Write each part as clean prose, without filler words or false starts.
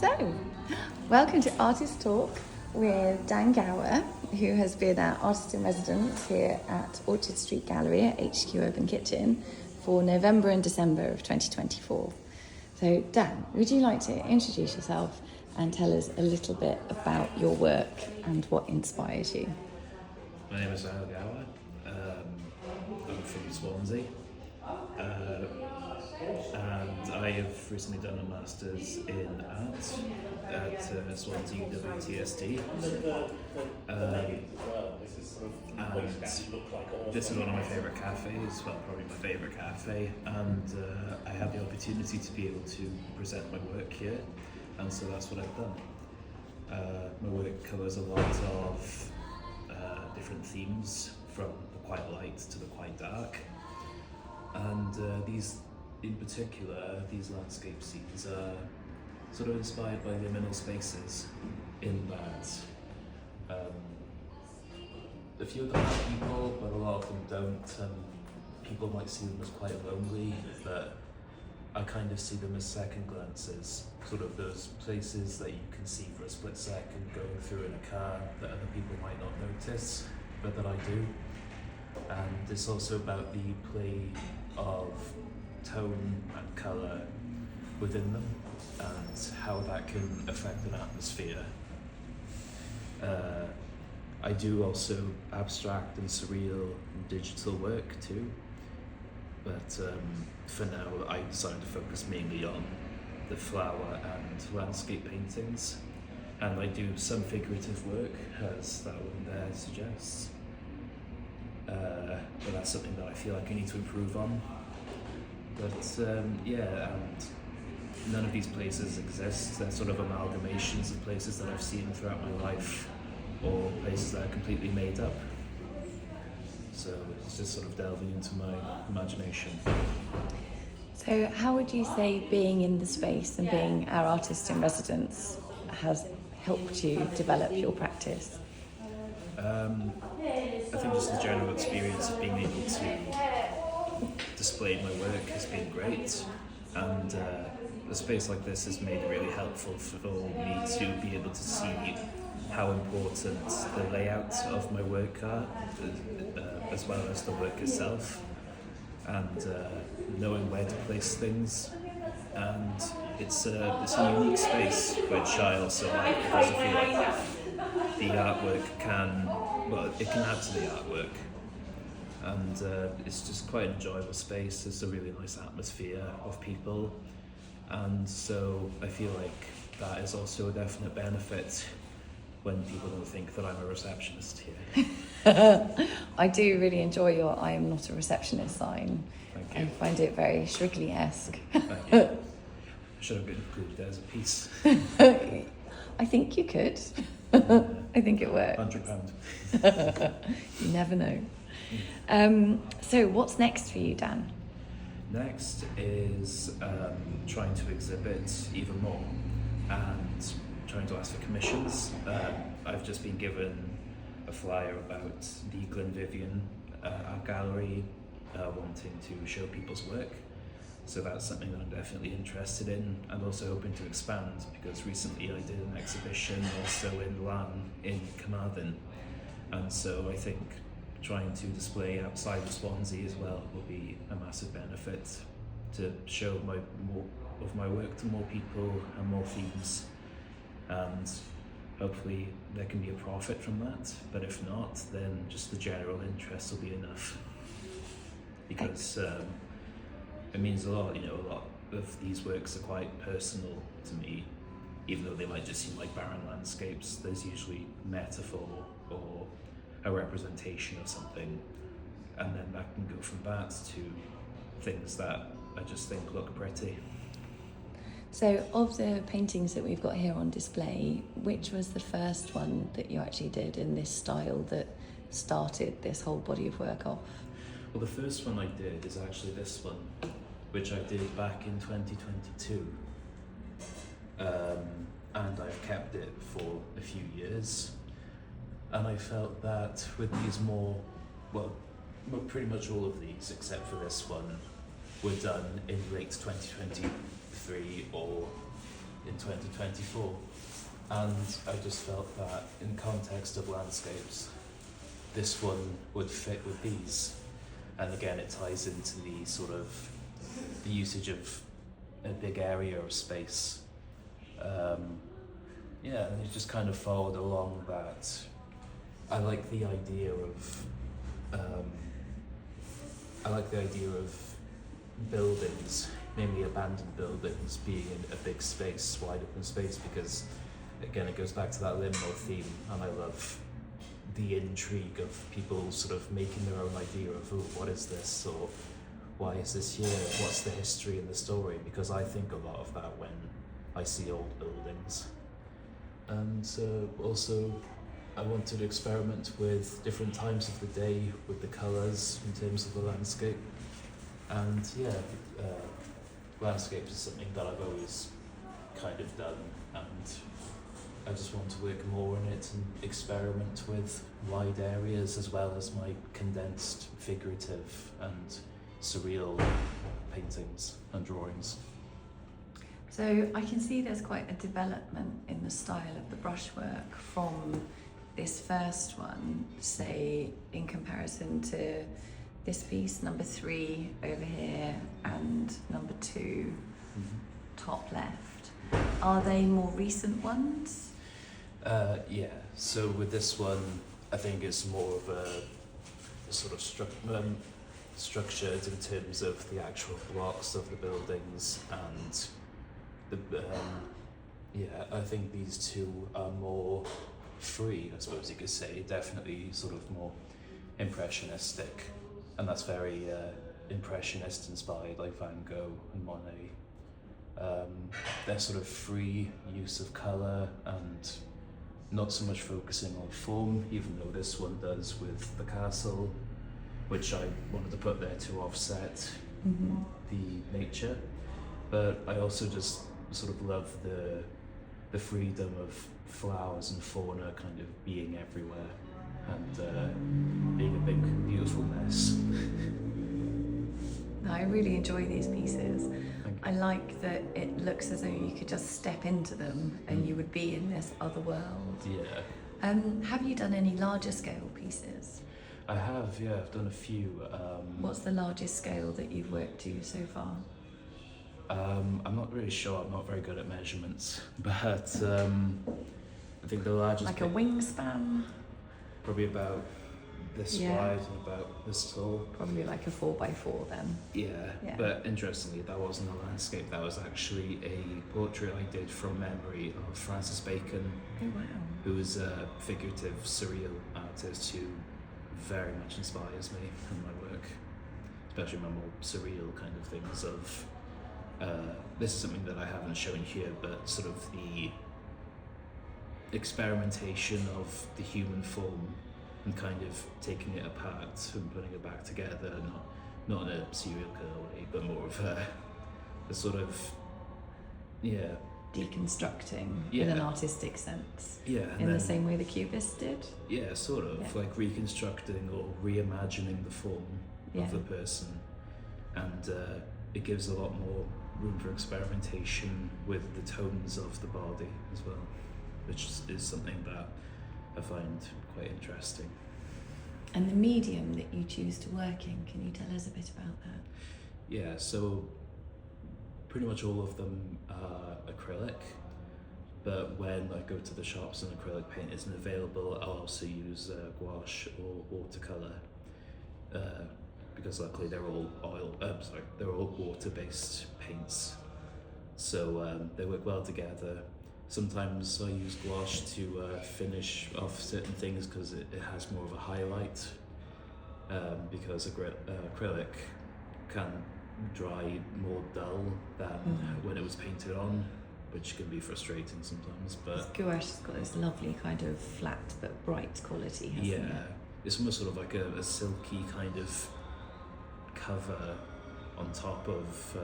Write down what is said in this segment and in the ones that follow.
So, welcome to Artist Talk with Dan Gower, who has been our artist in residence here at Orchard Street Gallery at HQ Open Kitchen for November and December of 2024. So, Dan, would you like to introduce yourself and tell us a little bit about your work and what inspires you? My name is Dan Gower. I'm from Swansea. And I have recently done a Masters in Art at Swansea WTSD. And this is one of my favourite cafes, well, probably my favourite cafe, and I had the opportunity to be able to present my work here, and so that's what I've done. My work covers a lot of different themes, from the quite light to the quite dark, and these in particular, these landscape scenes are sort of inspired by liminal spaces, in that a few of them have people, but a lot of them don't. People might see them as quite lonely, but I kind of see them as second glances, sort of those places that you can see for a split second going through in a car that other people might not notice, but that I do. And it's also about the play of tone and colour within them and how that can affect an atmosphere. I do also abstract and surreal and digital work too, but for now I decided to focus mainly on the flower and landscape paintings, and I do some figurative work, as that one there suggests, but that's something that I feel like I need to improve on. But and none of these places exist. They're sort of amalgamations of places that I've seen throughout my life, or places that are completely made up. So it's just sort of delving into my imagination. So, how would you say being in the space and being our artist in residence has helped you develop your practice? I think just the general experience of being able to display my work has been great, and a space like this has made it really helpful for me to be able to see how important the layout of my work are, as well as the work itself, and knowing where to place things. And it's a unique space, which I also like, because I feel like the artwork can add to the artwork. And it's just quite an enjoyable space. There's a really nice atmosphere of people, and so I feel like that is also a definite benefit when people don't think that I'm a receptionist here. I do really enjoy your "I am not a receptionist" sign. Thank you. I find it very Shrigley-esque. Thank you. Should have been included as a piece. I think you could. I think it works. £100. You never know. So what's next for you, Dan? Next is trying to exhibit even more and trying to ask for commissions. I've just been given a flyer about the Glenvivian Art Gallery wanting to show people's work. So that's something that I'm definitely interested in, and also hoping to expand, because recently I did an exhibition also in Lan in Carmarthen, and so I think trying to display outside of Swansea as well will be a massive benefit to show more of my work to more people and more themes, and hopefully there can be a profit from that. But if not, then just the general interest will be enough, because it means a lot. A lot of these works are quite personal to me, even though they might just seem like barren landscapes. There's usually metaphor or a representation of something, and then that can go from that to things that I just think look pretty. So of the paintings that we've got here on display, which was the first one that you actually did in this style that started this whole body of work off? Well, the first one I did is actually this one, which I did back in 2022, and I've kept it for a few years. And I felt that with these pretty much all of these, except for this one, were done in late 2023 or in 2024. And I just felt that in context of landscapes, this one would fit with these. And again, it ties into the sort of the usage of a big area of space. Yeah, and it just kind of followed along that. I like the idea of buildings, mainly abandoned buildings, being in a big space, wide open space, because again, it goes back to that liminal theme, and I love the intrigue of people sort of making their own idea of, oh, what is this, or why is this here, what's the history and the story, because I think a lot of that when I see old buildings. And also I wanted to experiment with different times of the day with the colours in terms of the landscape. And yeah, landscapes is something that I've always kind of done, and I just want to work more in it and experiment with wide areas as well as my condensed, figurative and surreal paintings and drawings. So I can see there's quite a development in the style of the brushwork from this first one, say in comparison to this piece, number 3 over here, and number 2, top left. Are they more recent ones? Yeah, so with this one, I think it's more of a sort of structured in terms of the actual blocks of the buildings, and yeah, I think these two are more free, I suppose you could say, definitely sort of more impressionistic, and that's very impressionist inspired, like Van Gogh and Monet. Their sort of free use of colour and not so much focusing on form, even though this one does with the castle, which I wanted to put there to offset the nature. But I also just sort of love the freedom of flowers and fauna kind of being everywhere and being a big, beautiful mess. I really enjoy these pieces. I like that it looks as though you could just step into them and you would be in this other world. Yeah. Have you done any larger scale pieces? I have, yeah, I've done a few. What's the largest scale that you've worked to so far? I'm not really sure, I'm not very good at measurements, but I think the largest... Like a wingspan? Probably about this wide and about this tall. Probably like a 4x4 then. Yeah, but interestingly, that wasn't a landscape, that was actually a portrait I did from memory of Francis Bacon. Oh wow. Who is a figurative, surreal artist who very much inspires me in my work, especially my more surreal kind of things of, this is something that I haven't shown here, but sort of the experimentation of the human form and kind of taking it apart and putting it back together, not in a serial killer way, but more of a sort of, deconstructing in an artistic sense. Yeah. In the same way the Cubists did? Yeah, sort of, like reconstructing or reimagining the form of the person. And it gives a lot more room for experimentation with the tones of the body as well, which is something that I find quite interesting. And the medium that you choose to work in, can you tell us a bit about that? Yeah, so pretty much all of them are acrylic, but when I go to the shops and acrylic paint isn't available, I'll also use gouache or watercolour, because luckily they're all they're all water-based paints, so they work well together. Sometimes I use gouache to finish off certain things because it has more of a highlight, because acrylic can dry more dull than when it was painted on, which can be frustrating sometimes. But gouache's got this lovely kind of flat but bright quality, hasn't it? It's almost sort of like a silky kind of cover on top of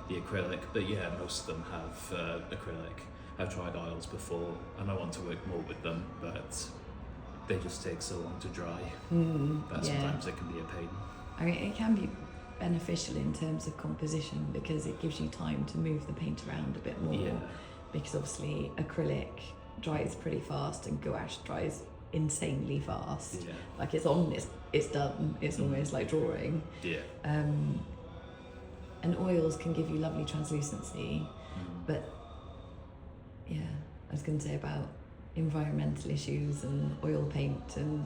the acrylic, but yeah, most of them have acrylic. I've tried oils before and I want to work more with them, but they just take so long to dry that sometimes it can be a pain. I mean, it can be beneficial in terms of composition because it gives you time to move the paint around a bit more. Yeah. Because obviously acrylic dries pretty fast and gouache dries insanely fast. Yeah. Like it's on, it's done. It's almost like drawing. Yeah. And oils can give you lovely translucency, but yeah, I was going to say about environmental issues and oil paint and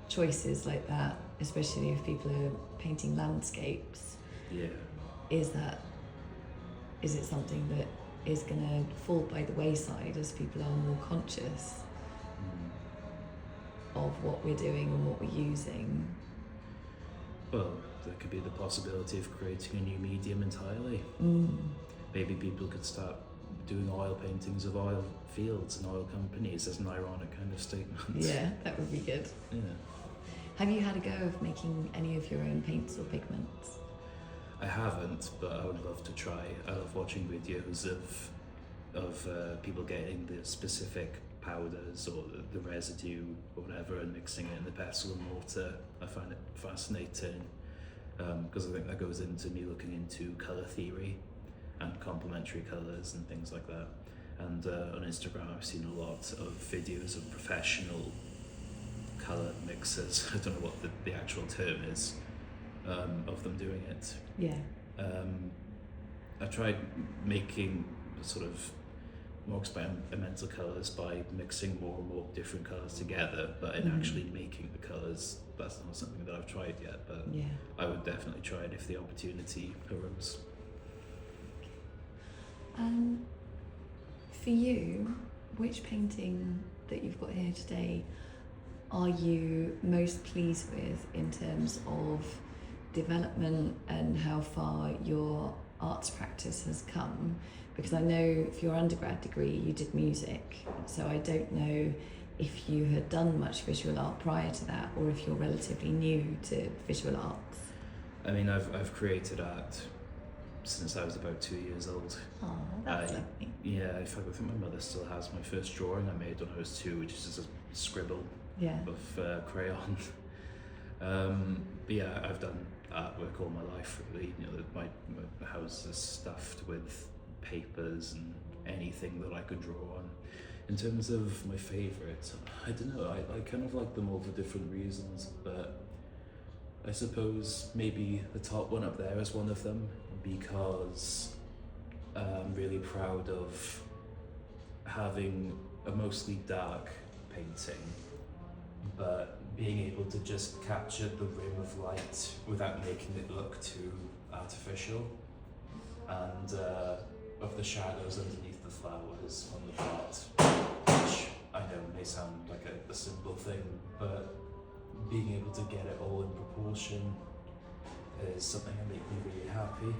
choices like that, especially if people are painting landscapes. Yeah. Is it something that is going to fall by the wayside as people are more conscious of what we're doing and what we're using? Well, there could be the possibility of creating a new medium entirely. Maybe people could start doing oil paintings of oil fields and oil companies as an ironic kind of statement. Yeah, that would be good. Yeah. Have you had a go of making any of your own paints or pigments? I haven't, but I would love to try. I love watching videos of people getting the specific powders or the residue or whatever and mixing it in the pestle and mortar. I find it fascinating because I think that goes into me looking into colour theory and complementary colours and things like that. And on Instagram I've seen a lot of videos of professional colour mixers. I don't know what the actual term is of them doing it. Yeah. I tried making sort of more experimental colours by mixing more and more different colours together, but in actually making the colours, that's not something that I've tried yet, but Yeah. I would definitely try it if the opportunity arose. For you, which painting that you've got here today are you most pleased with in terms of development and how far your arts practice has come? Because I know for your undergrad degree you did music, so I don't know if you had done much visual art prior to that or if you're relatively new to visual arts. I mean, I've created art since I was about 2 years old. Oh, that's lovely. Yeah, in fact, I think my mother still has my first drawing I made when I was 2, which is just a scribble of crayon. But yeah, I've done artwork all my life, really. You know, my house is stuffed with papers and anything that I could draw on. In terms of my favourite, I don't know, I kind of like them all for different reasons, but I suppose maybe the top one up there is one of them, because I'm really proud of having a mostly dark painting, but being able to just capture the rim of light without making it look too artificial, and of the shadows underneath the flowers on the pot, which I know may sound like a simple thing, but being able to get it all in proportion is something that makes me really happy.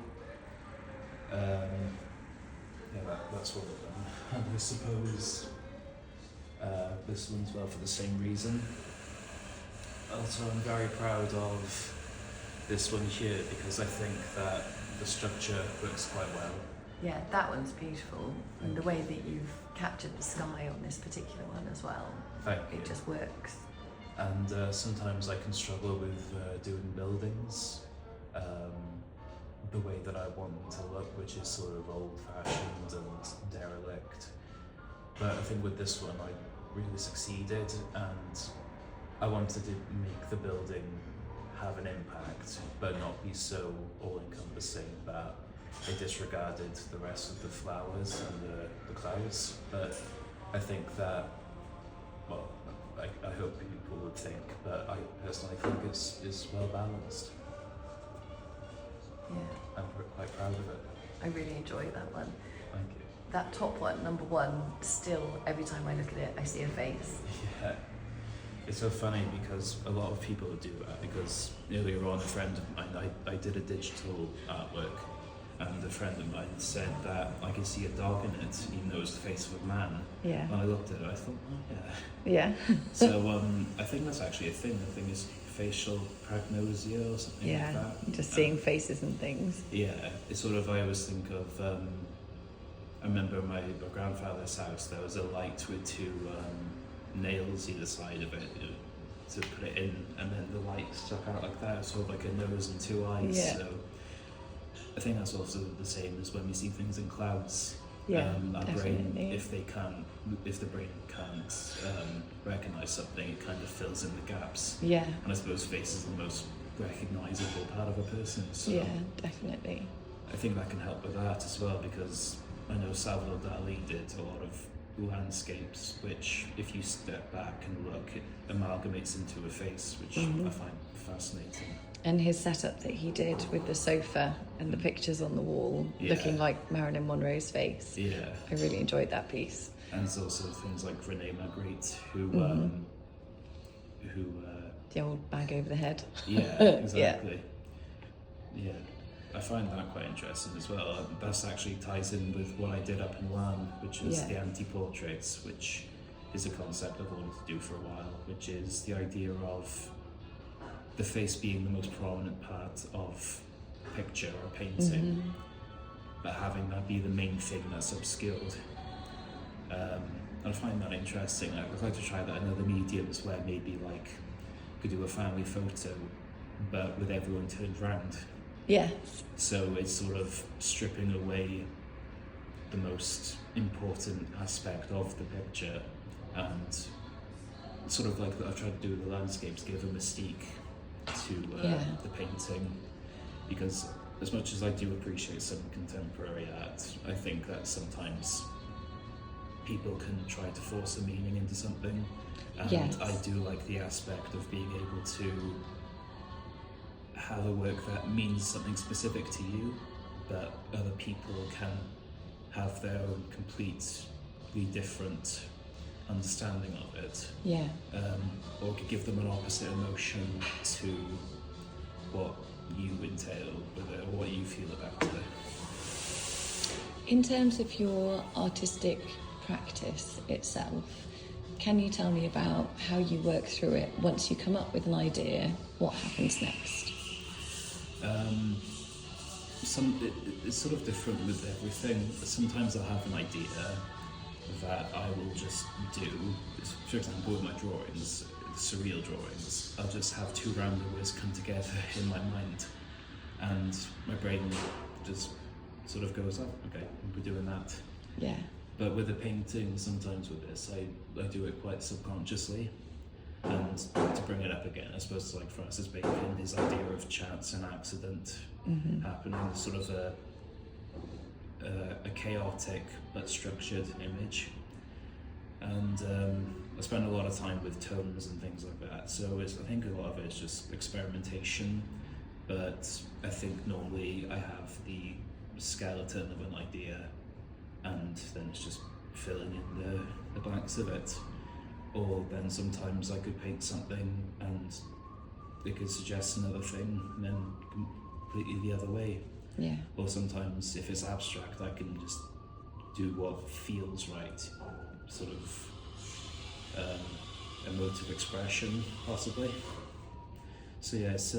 Yeah, that's one of them. And I suppose this one's well for the same reason. Also, I'm very proud of this one here because I think that the structure works quite well. Yeah, that one's beautiful, and the way that you've captured the sky on this particular one as well. Thank you. It just works. And sometimes I can struggle with doing buildings the way that I want them to look, which is sort of old-fashioned and derelict. But I think with this one I really succeeded, and I wanted to make the building have an impact, but not be so all-encompassing that I disregarded the rest of the flowers and the clouds. But I think that, well, I hope people would think, but I personally think it's well balanced. Yeah. I'm quite proud of it. I really enjoy that one. Thank you. That top one, number one, still every time I look at it I see a face. Yeah. It's so funny because a lot of people do that, because earlier on a friend of mine, I did a digital artwork, and a friend of mine said that I could see a dog in it, even though it was the face of a man. Yeah. When I looked at it, I thought, oh yeah. Yeah. So I think that's actually a thing. I think it's facial prognosia or something like that. Just seeing faces and things. Yeah, it's sort of, I always think of, I remember my grandfather's house, there was a light with two nails either side of it, to put it in, and then the light stuck out like that, sort of like a nose and two eyes. Yeah. So I think that's also the same as when we see things in clouds. Yeah, Our definitely. brain, if the brain can't recognize something, it kind of fills in the gaps. Yeah. And I suppose face is the most recognizable part of a person. So Yeah, definitely. I think that can help with that as well, because I know Salvador Dali did a lot of landscapes, which if you step back and look, it amalgamates into a face, which I find fascinating. And his setup that he did with the sofa and the pictures on the wall, looking like Marilyn Monroe's face. Yeah. I really enjoyed that piece. And there's also things like Rene Magritte, who The old bag over the head. yeah, exactly. Yeah. I find that quite interesting as well. That actually ties in with what I did up in Lamb, which is the anti-portraits, which is a concept I've wanted to do for a while, which is the idea of the face being the most prominent part of a picture or a painting, but having that be the main thing that's obscured. And I find that interesting. I'd like to try that in other mediums where maybe like could do a family photo, but with everyone turned round. Yeah. So it's sort of stripping away the most important aspect of the picture, and sort of like I've tried to do with the landscapes, give a mystique to the painting, because as much as I do appreciate some contemporary art, I think that sometimes people can try to force a meaning into something, and I do like the aspect of being able to have a work that means something specific to you, but other people can have their own completely different understanding of it. Yeah. Or could give them an opposite emotion to what you entail with it, or what you feel about it. In terms of your artistic practice itself, can you tell me about how you work through it? Once you come up with an idea, what happens next? It's sort of different with everything. Sometimes I'll have an idea that I will just do. For example, with my drawings, surreal drawings, I'll just have two random words come together in my mind, and my brain just sort of goes, oh, okay, we're doing that. Yeah. But with the painting, sometimes with this, I do it quite subconsciously. And to bring it up again, I suppose like Francis Bacon, his idea of chance and accident happening, sort of a chaotic but structured image. And I spend a lot of time with tones and things like that. So I think a lot of it is just experimentation. But I think normally I have the skeleton of an idea, and then it's just filling in the blanks of it. Or then sometimes I could paint something and it could suggest another thing, and then completely the other way. Yeah. Or sometimes if it's abstract, I can just do what feels right, sort of emotive expression, possibly. So yeah, it's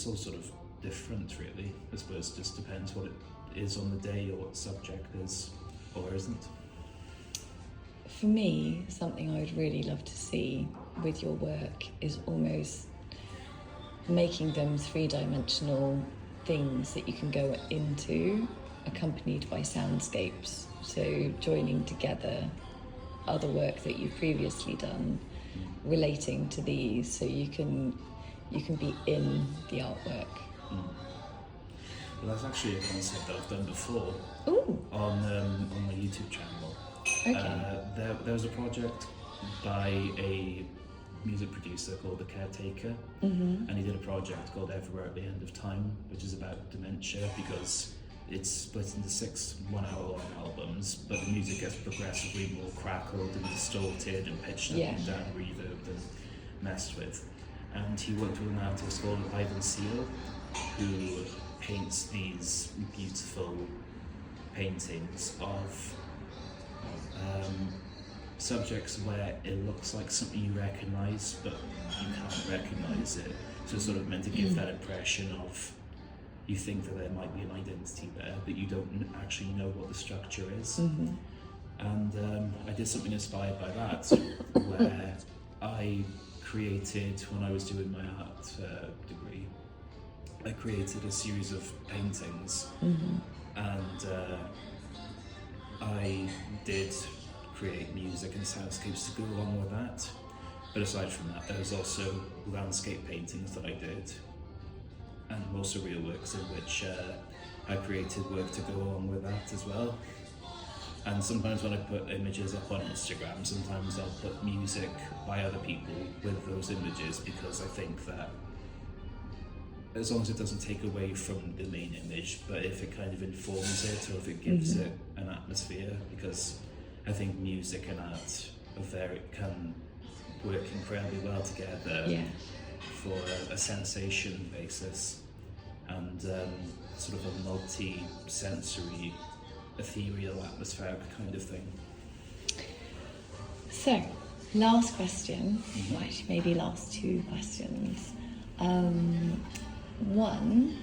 all sort of different, really. I suppose it just depends what it is on the day, or what the subject is or isn't. For me, something I would really love to see with your work is almost making them three-dimensional things that you can go into, accompanied by soundscapes. So joining together other work that you've previously done, relating to these, so you can be in the artwork. Well, that's actually a concept that I've done before. Ooh. On my YouTube channel. Okay. There was a project by a music producer called The Caretaker, and he did a project called Everywhere at the End of Time, which is about dementia, because it's split into 6 one-hour-long albums, but the music gets progressively more crackled and distorted and pitched up and down, reverbed and messed with. And he worked with an artist called Ivan Seal, who paints these beautiful paintings of subjects where it looks like something you recognise, but you can't recognise it. So it's sort of meant to give that impression of, you think that there might be an identity there, but you don't actually know what the structure is. And I did something inspired by that, where I created, when I was doing my art degree, I created a series of paintings, and I did create music and soundscapes to go along with that. But aside from that, there was also landscape paintings that I did, and also real works in which I created work to go along with that as well. And sometimes when I put images up on Instagram, sometimes I'll put music by other people with those images, because I think that as long as it doesn't take away from the main image, but if it kind of informs it, or if it gives it an atmosphere, because I think music and art can work incredibly well together for a sensation basis, and sort of a multi-sensory, ethereal, atmospheric kind of thing. So, last question, well, actually maybe last two questions. One,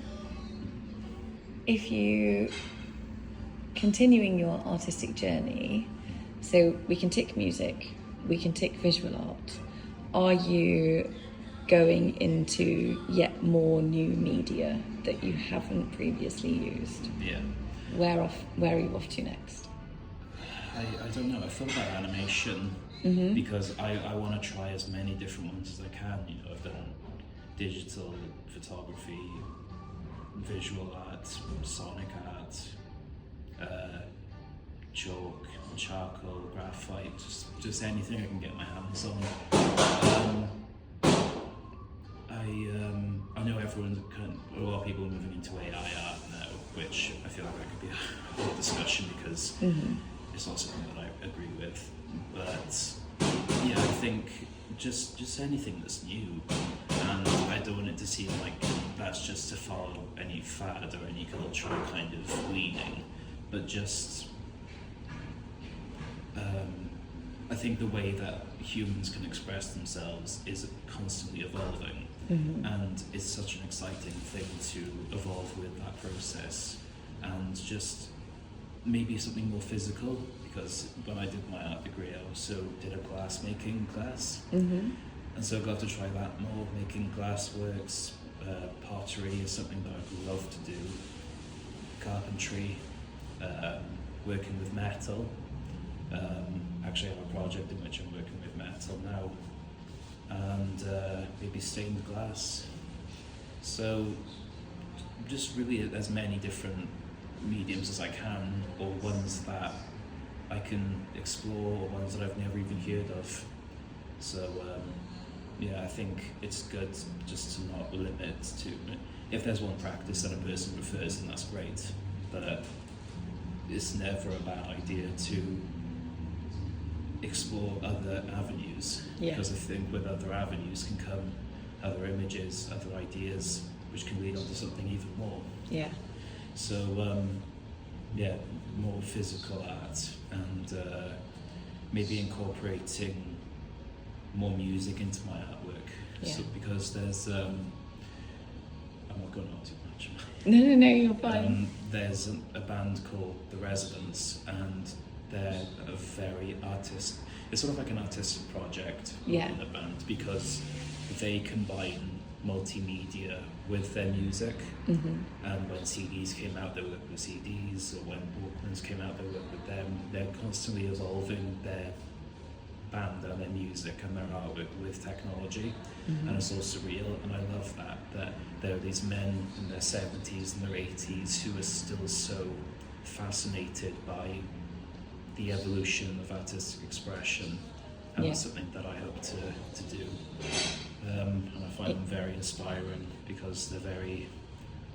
if you continuing your artistic journey, so we can tick music, we can tick visual art, are you going into yet more new media that you haven't previously used? Yeah. Where are you off to next? I don't know. I thought about animation because I want to try as many different ones as I can. You know, I've done digital photography, visual art, sonic art, chalk, charcoal, graphite, just anything I can get my hands on. I know a lot of people are moving into AI art now, which I feel like that could be a whole discussion, because it's not something that I agree with. But yeah, I think just anything that's new, and I don't want it to seem like that's just to follow any fad or any cultural kind of leaning, but just I think the way that humans can express themselves is constantly evolving, and it's such an exciting thing to evolve with that process, and just maybe something more physical, because when I did my art degree I also did a glass making class, and so I got to try that more, making glass works. Pottery is something that I'd love to do, carpentry, working with metal. Actually I have a project in which I'm working with metal now, and maybe stained glass. So just really as many different mediums as I can, or ones that I can explore, or ones that I've never even heard of. So yeah, I think it's good just to not limit to, if there's one practice that a person prefers, then that's great, but it's never a bad idea to explore other avenues, because I think with other avenues can come other images, other ideas, which can lead on to something even more. Yeah. So yeah, more physical art, and maybe incorporating more music into my artwork. Yeah. So because there's I'm not going on too much. No, you're fine. There's a band called The Residents, and they're a very it's sort of like an artistic project within a band, because they combine multimedia with their music. And when CDs came out, they worked with CDs, or when Walkmans came out, they worked with them. They're constantly evolving their band and their music and their artwork with technology, and it's all surreal, and I love that there are these men in their 70s and their 80s who are still so fascinated by the evolution of artistic expression, and that's something that I hope to do, and I find them very inspiring, because they're very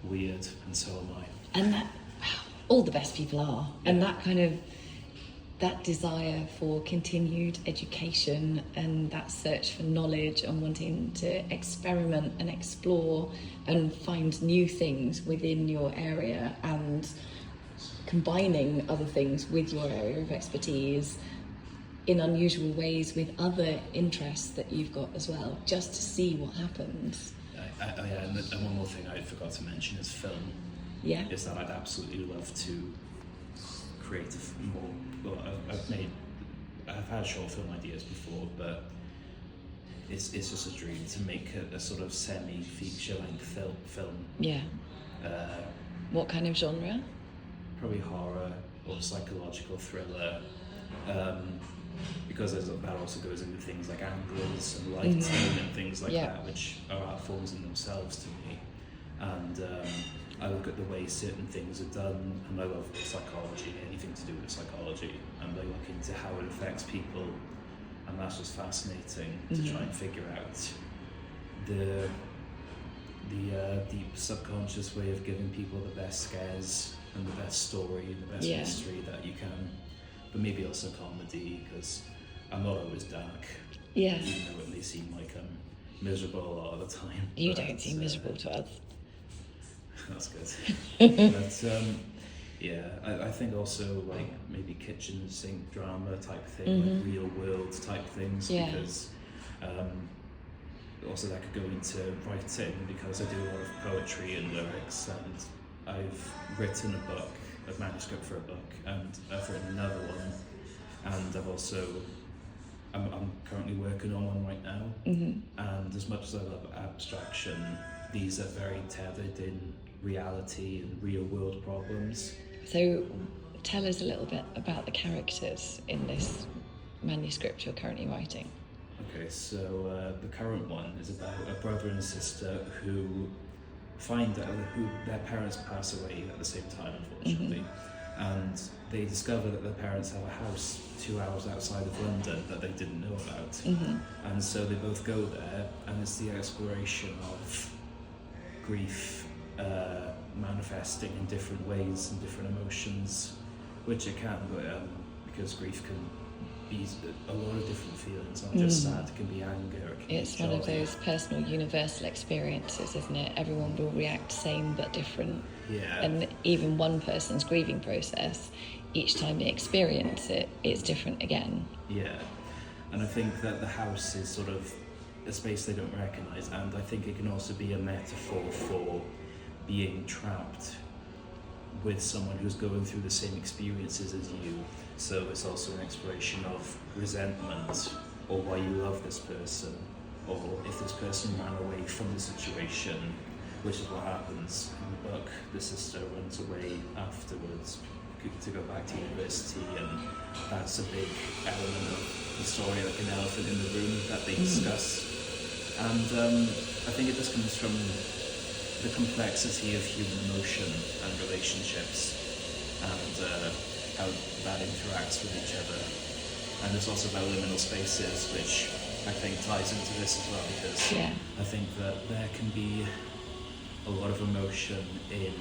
weird, and so am I. And that all the best people are, and that kind of that desire for continued education, and that search for knowledge, and wanting to experiment and explore and find new things within your area, and combining other things with your area of expertise in unusual ways with other interests that you've got as well, just to see what happens. And one more thing I forgot to mention is film. Yeah. Is that I'd absolutely love to create more. Well, I've had short film ideas before, but it's just a dream to make a sort of semi-feature length film. Yeah. What kind of genre? Probably horror or psychological thriller. Because that also goes into things like angles and lighting and things like that, which are art forms in themselves to me. And I look at the way certain things are done, and I love psychology, anything to do with psychology, and I look into how it affects people, and that's just fascinating to try and figure out the deep subconscious way of giving people the best scares and the best story and the best mystery that you can, but maybe also comedy, because I'm not always dark. Yeah. Even though it may seem like I'm miserable a lot of the time. You don't seem miserable to us. That's good. But I think also like maybe kitchen sink drama type thing, like real world type things, because also that could go into writing, because I do a lot of poetry and lyrics, and I've written a manuscript for a book, and I've written another one, and I'm currently working on one right now, and as much as I love abstraction, these are very tethered in reality and real world problems. So tell us a little bit about the characters in this manuscript you're currently writing. Okay, so the current one is about a brother and sister who find out who their parents pass away at the same time, unfortunately, and they discover that their parents have a house 2 hours outside of London that they didn't know about, and so they both go there, and it's the exploration of grief manifesting in different ways and different emotions, which it can, but because grief can be a lot of different feelings, not just sad. It can be anger, it can it's be one joy. of those personal universal experiences, isn't it? Everyone will react same but different. Yeah. And even one person's grieving process, each time they experience it, it's different again. Yeah, and I think that the house is sort of a space they don't recognise, and I think it can also be a metaphor for being trapped with someone who's going through the same experiences as you. So it's also an exploration of resentment, or why you love this person, or if this person ran away from the situation, which is what happens in the book. The sister runs away afterwards to go back to university, and that's a big element of the story, like an elephant in the room that they discuss. And I think it just comes from the complexity of human emotion and relationships, and how that interacts with each other. And it's also about liminal spaces, which I think ties into this as well, because I think that there can be a lot of emotion in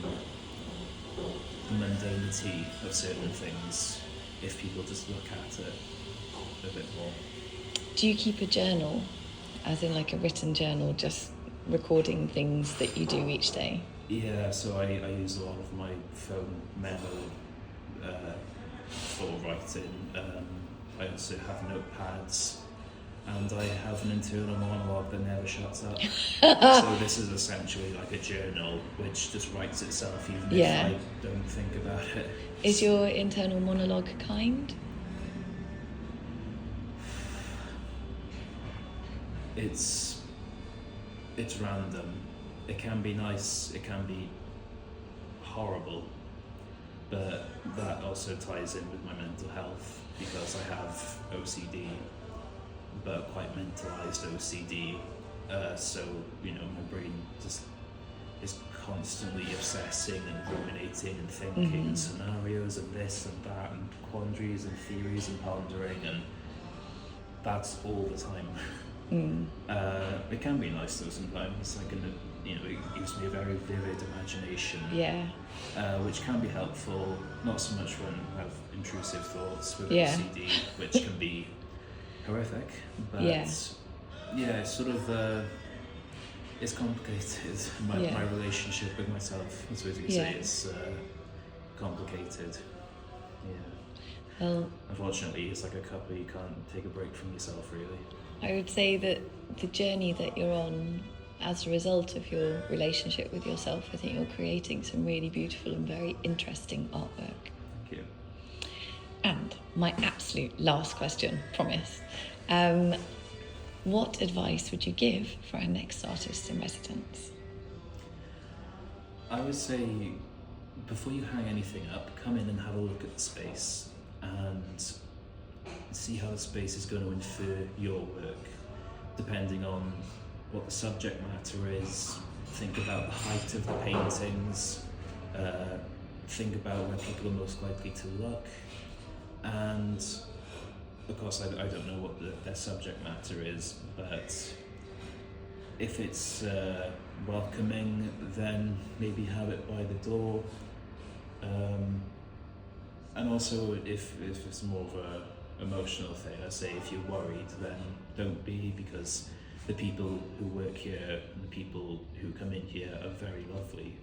the mundanity of certain things if people just look at it a bit more. Do you keep a journal, as in like a written journal, just recording things that you do each day? Yeah, so I use a lot of my phone memo for writing. I also have notepads, and I have an internal monologue that never shuts up. So this is essentially like a journal which just writes itself even if I don't think about it. Is your internal monologue kind? It's random. It can be nice, it can be horrible, but that also ties in with my mental health, because I have OCD, but quite mentalized OCD. So, my brain just is constantly obsessing and ruminating and thinking and scenarios and this and that and quandaries and theories and pondering, and that's all the time. It can be nice though sometimes. It gives me a very vivid imagination, which can be helpful. Not so much when I have intrusive thoughts with OCD, which can be horrific. But it's sort of it's complicated. My relationship with myself, I suppose you could say, it's complicated. Yeah. Well, unfortunately, it's like a couple. You can't take a break from yourself, really. I would say that the journey that you're on as a result of your relationship with yourself, I think you're creating some really beautiful and very interesting artwork. Thank you. And my absolute last question, promise. what advice would you give for our next artist in residence? I would say, before you hang anything up, come in and have a look at the space and see how the space is going to infer your work, depending on what the subject matter is. Think about the height of the paintings, think about where people are most likely to look, and of course I don't know what their subject matter is, but if it's welcoming, then maybe have it by the door. And also if it's more of a emotional thing, I say if you're worried, then don't be, because the people who work here and the people who come in here are very lovely.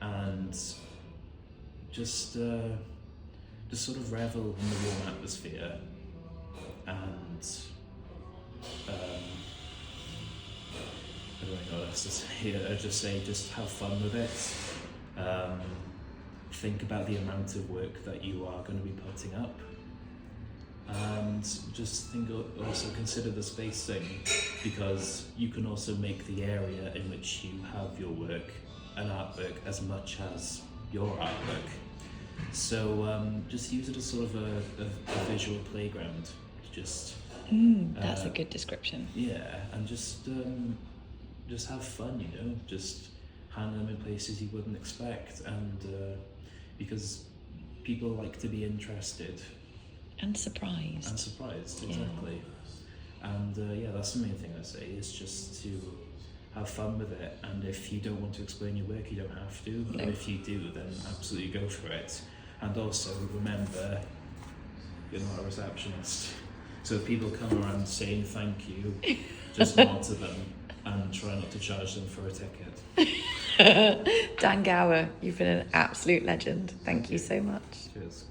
And just sort of revel in the warm atmosphere, and I don't know what else to say. I just say just have fun with it. Think about the amount of work that you are going to be putting up, and just also consider the spacing, because you can also make the area in which you have your work an artwork as much as your artwork. So just use it as sort of a visual playground. Just that's a good description. Yeah, and just have fun, you know. Just hang them in places you wouldn't expect, and because people like to be interested and surprised. Exactly. And yeah, that's the main thing I say, is just to have fun with it. And if you don't want to explain your work, you don't have to. No. And if you do, then absolutely go for it. And also remember, you're not a receptionist. So if people come around saying thank you, just nod to them and try not to charge them for a ticket. Dan Gower, you've been an absolute legend. Thank you so much. Cheers.